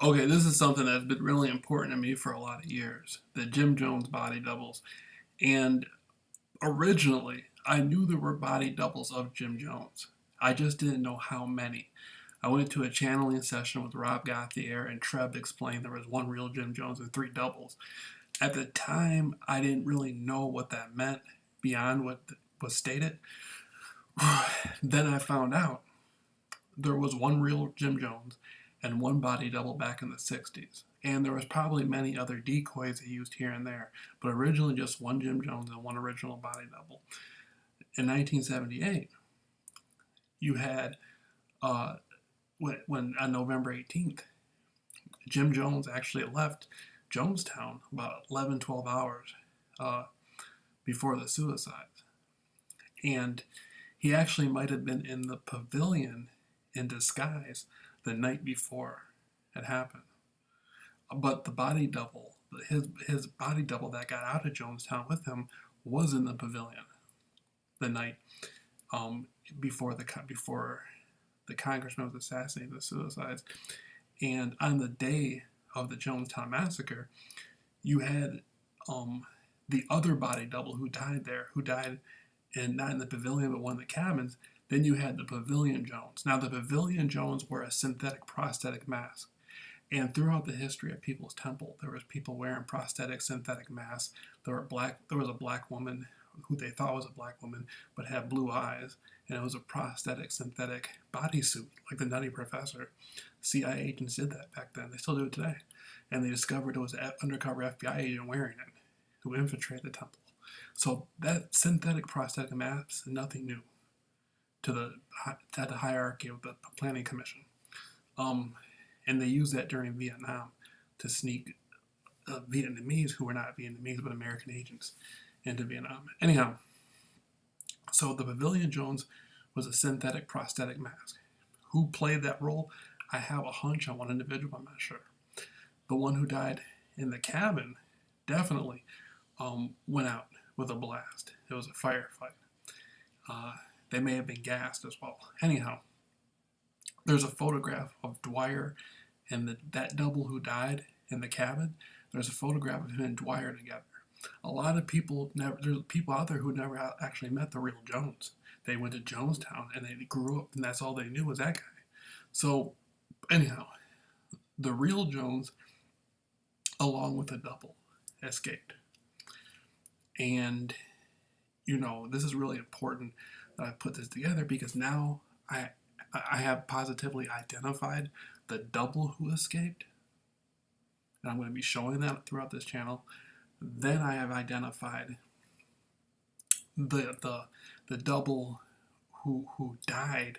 Okay, this is something that's been really important to me for a lot of years. The Jim Jones body doubles. And originally, I knew there were body doubles of Jim Jones. I just didn't know how many. I went to a channeling session with Rob Gauthier, and Treb explained there was one real Jim Jones and three doubles. At the time, I didn't really know what that meant beyond what was stated. Then I found out there was one real Jim Jones and one body double back in the 60s. And there was probably many other decoys he used here and there, but originally just one Jim Jones and one original body double. In 1978, you had, uh, when on November 18th, Jim Jones actually left Jonestown about 11, 12 hours uh, before the suicides. And he actually might have been in the pavilion in disguise the night before it happened. But the body double, his body double that got out of Jonestown with him, was in the pavilion the night um, before the congressman was assassinated, the suicides. And on the day of the Jonestown massacre, you had the other body double who died there, who died not in the pavilion but one of the cabins. Then you had the Pavilion Jones. Now the Pavilion Jones wore a synthetic prosthetic mask. And throughout the history of People's Temple, there was people wearing prosthetic synthetic masks. There was a black woman who they thought was a black woman, but had blue eyes, and it was a prosthetic synthetic bodysuit, like the Nutty Professor. CIA agents did that back then. They still do it today. And they discovered it was an undercover FBI agent wearing it who infiltrated the temple. So that synthetic prosthetic mask is nothing new to the hierarchy of the Planning Commission. And they used that during Vietnam to sneak Vietnamese who were not Vietnamese but American agents into Vietnam. Anyhow, so the Pavilion Jones was a synthetic prosthetic mask. Who played that role? I have a hunch on one individual, I'm not sure. The one who died in the cabin definitely went out with a blast. It was a firefight. They may have been gassed as well. Anyhow, there's a photograph of Dwyer and that double who died in the cabin. There's a photograph of him and Dwyer together. A lot of people there's people out there who never actually met the real Jones. They went to Jonestown and they grew up, and that's all they knew was that guy. So, anyhow, the real Jones, along with the double, escaped. And, this is really important that I put this together because now I have positively identified the double who escaped, and I'm going to be showing that throughout this channel. Then I have identified the double who died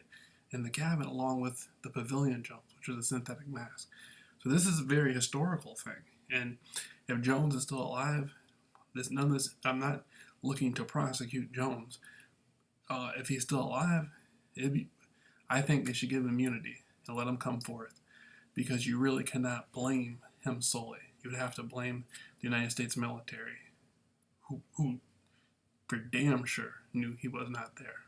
in the cabin along with the Pavilion Jones, which was a synthetic mask. So this is a very historical thing, and if Jones is still alive, none of this. I'm not looking to prosecute Jones. If he's still alive, I think they should give him immunity and let him come forth, because you really cannot blame him solely. You would have to blame the United States military, who for damn sure knew he was not there.